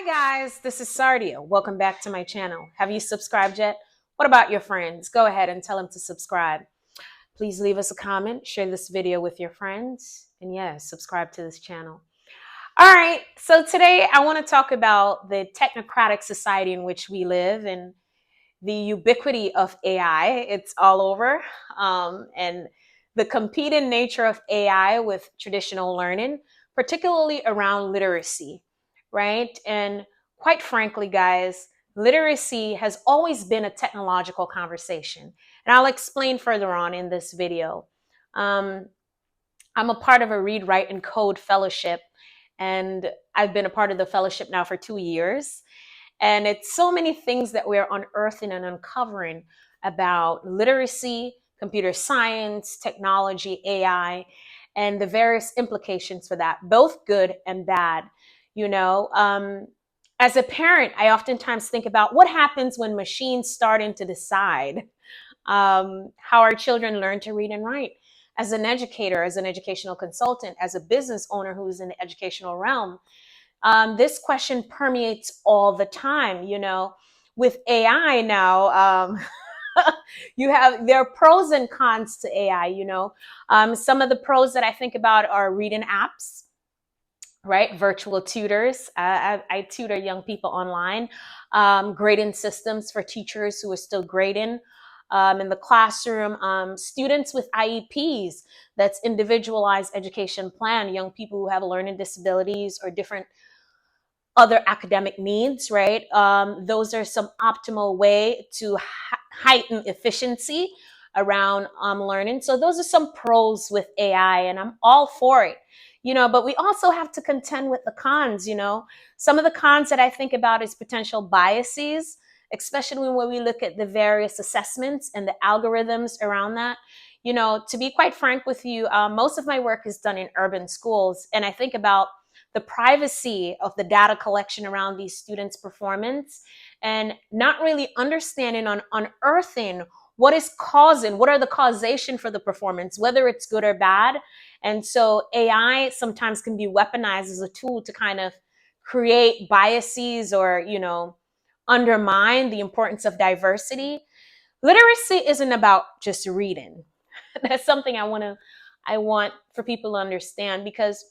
Hi guys, this is Sardia. Welcome back to my channel. Have you subscribed yet? What about your friends? Go ahead and tell them to subscribe. Please leave us a comment, share this video with your friends, and yes, subscribe to this channel. All right, so today I want to talk about the technocratic society in which we live and the ubiquity of AI. It's all over, and the competing nature of AI with traditional learning, particularly around literacy, right? And quite frankly, guys, literacy has always been a technological conversation. And I'll explain further on in this video. Um, I'm a part of a Read, Write, and Code fellowship, and I've been a part of the fellowship now for 2 years. And it's so many things that we're unearthing and uncovering about literacy, computer science, technology, AI, and the various implications for that, both good and bad. You know, as a parent, I oftentimes think about what happens when machines starting to decide how our children learn to read and write. As an educator, as an educational consultant, as a business owner who's in the educational realm, this question permeates all the time. You know, with AI now, there are pros and cons to AI. You know, some of the pros that I think about are reading apps, right? Virtual tutors. I tutor young people online. Grading systems for teachers who are still grading. In the classroom, students with IEPs, that's individualized education plan, young people who have learning disabilities or different other academic needs, right? Those are some optimal way to heighten efficiency around learning. So those are some pros with AI, and I'm all for it. You know, but we also have to contend with the cons. You know, some of the cons that I think about is potential biases, especially when we look at the various assessments and the algorithms around that. You know, to be quite frank with you, most of my work is done in urban schools, and I think about the privacy of the data collection around these students' performance and not really understanding on unearthing what is causing, what are the causation for the performance, whether it's good or bad. And so AI sometimes can be weaponized as a tool to kind of create biases or, you know, undermine the importance of diversity. Literacy isn't about just reading. That's something I want for people to understand, because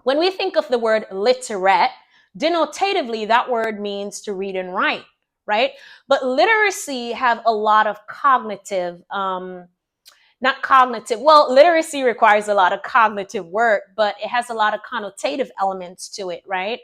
when we think of the word literate, denotatively, that word means to read and write, right? But literacy have a lot of cognitive, not cognitive, well, literacy requires a lot of cognitive work, but it has a lot of connotative elements to it, right?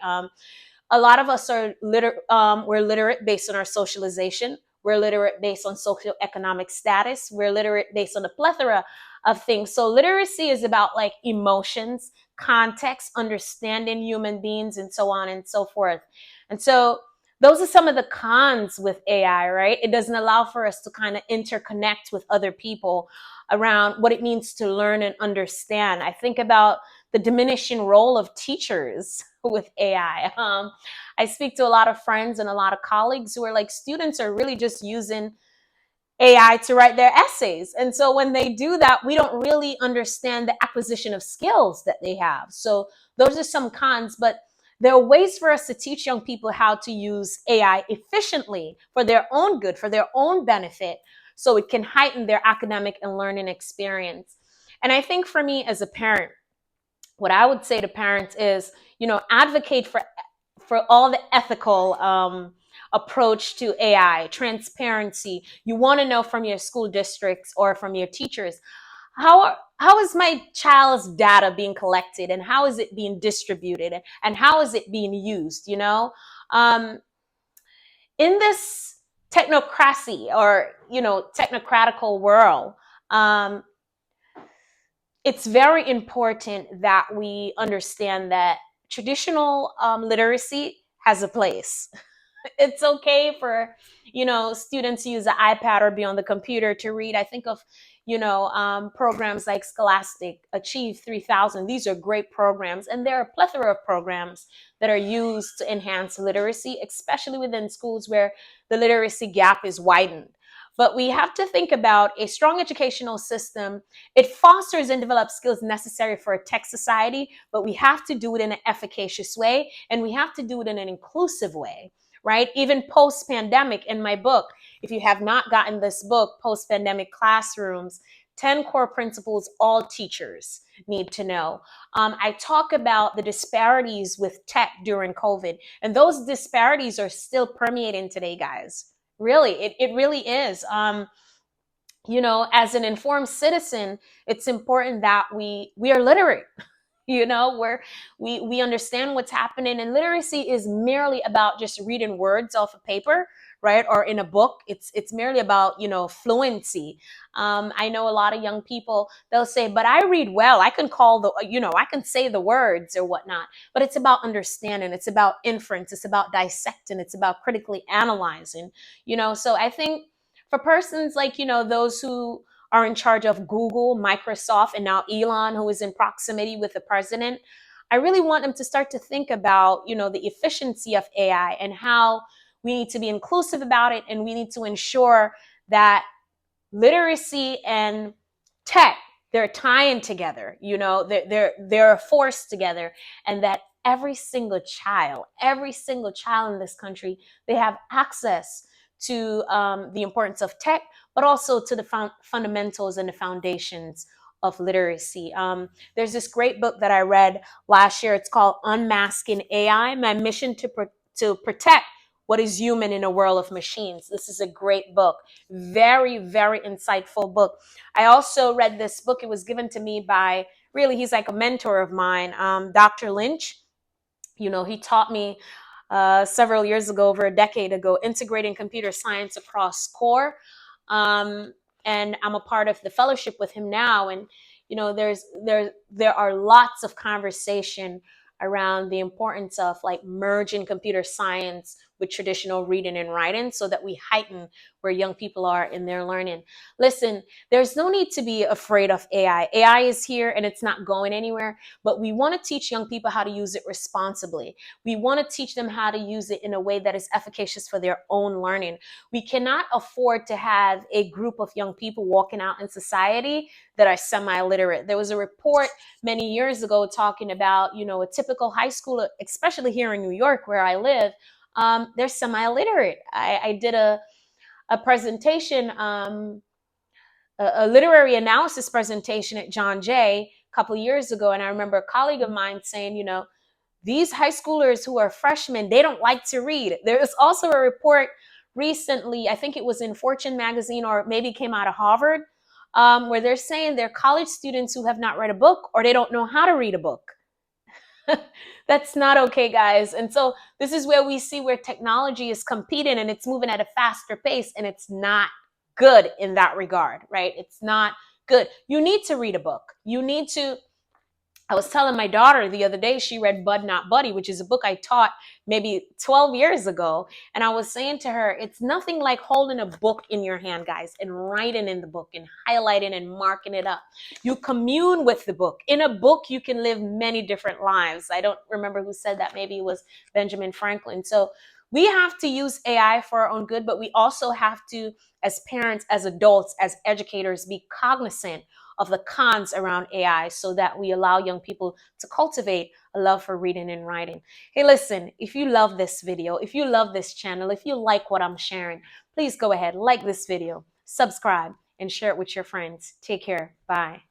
A lot of us are we're literate based on our socialization. We're literate based on socioeconomic status. We're literate based on a plethora of things. So literacy is about like emotions, context, understanding human beings, and so on and so forth. And so those are some of the cons with AI, right? It doesn't allow for us to kind of interconnect with other people around what it means to learn and understand. I think about the diminishing role of teachers with AI. I speak to a lot of friends and a lot of colleagues who are like, students are really just using AI to write their essays. And so when they do that, we don't really understand the acquisition of skills that they have. So those are some cons, but there are ways for us to teach young people how to use AI efficiently for their own good, for their own benefit, so it can heighten their academic and learning experience. And I think for me as a parent, what I would say to parents is, you know, advocate for all the ethical approach to AI, transparency. You want to know from your school districts or from your teachers, how is my child's data being collected, and how is it being distributed, and how is it being used? You know, um, in this technocracy, or you know, technocratical world, um, it's very important that we understand that traditional literacy has a place. It's okay for, you know, students to use the iPad or be on the computer to read. I think of, you know, programs like Scholastic, Achieve 3000. These are great programs, and there are a plethora of programs that are used to enhance literacy, especially within schools where the literacy gap is widened. But we have to think about a strong educational system. It fosters and develops skills necessary for a tech society, but we have to do it in an efficacious way, and we have to do it in an inclusive way, right? Even post-pandemic, in my book, if you have not gotten this book, Post-Pandemic Classrooms, 10 core principles all teachers need to know. I talk about the disparities with tech during COVID, and those disparities are still permeating today, guys. Really, it really is. As an informed citizen, it's important that we are literate. Where we understand what's happening, and literacy is merely about just reading words off of paper, right, or in a book. It's merely about fluency. I know a lot of young people, they'll say, but I read well, I can call I can say the words or whatnot. But it's about understanding, it's about inference, it's about dissecting, it's about critically analyzing. So I think for persons like those who are in charge of Google, Microsoft, and now Elon, who is in proximity with the president, I really want them to start to think about, the efficiency of AI and how we need to be inclusive about it, and we need to ensure that literacy and tech, they're tying together, they're forced together, and that every single child in this country, they have access to the importance of tech, but also to the fundamentals and the foundations of literacy. There's this great book that I read last year. It's called Unmasking AI: My Mission to Protect What is Human in a World of Machines. This is a great book. Very, very insightful book. I also read this book. It was given to me by, really, he's like a mentor of mine, Dr. Lynch. He taught me several years ago, over a decade ago, integrating computer science across core. And I'm a part of the fellowship with him now. And, there are lots of conversation around the importance of like merging computer science with traditional reading and writing, so that we heighten where young people are in their learning. Listen, there's no need to be afraid of AI. AI is here and it's not going anywhere, but we want to teach young people how to use it responsibly. We want to teach them how to use it in a way that is efficacious for their own learning. We cannot afford to have a group of young people walking out in society that are semi-literate. There was a report many years ago talking about, a typical high schooler, especially here in New York where I live, they're semi-literate. I did a presentation, a literary analysis presentation at John Jay a couple of years ago, and I remember a colleague of mine saying, these high schoolers who are freshmen, they don't like to read. There was also a report recently, I think it was in Fortune magazine, or maybe came out of Harvard, where they're saying they're college students who have not read a book, or they don't know how to read a book. That's not okay, guys. And so this is where we see where technology is competing, and it's moving at a faster pace, and it's not good in that regard, right? It's not good. You need to read a book. I was telling my daughter the other day, she read Bud Not Buddy, which is a book I taught maybe 12 years ago. And I was saying to her, it's nothing like holding a book in your hand, guys, and writing in the book and highlighting and marking it up. You commune with the book. In a book, you can live many different lives. I don't remember who said that. Maybe it was Benjamin Franklin. So we have to use AI for our own good, but we also have to, as parents, as adults, as educators, be cognizant of the cons around AI, so that we allow young people to cultivate a love for reading and writing. Hey, listen, if you love this video, if you love this channel, if you like what I'm sharing, please go ahead, like this video, subscribe, and share it with your friends. Take care. Bye.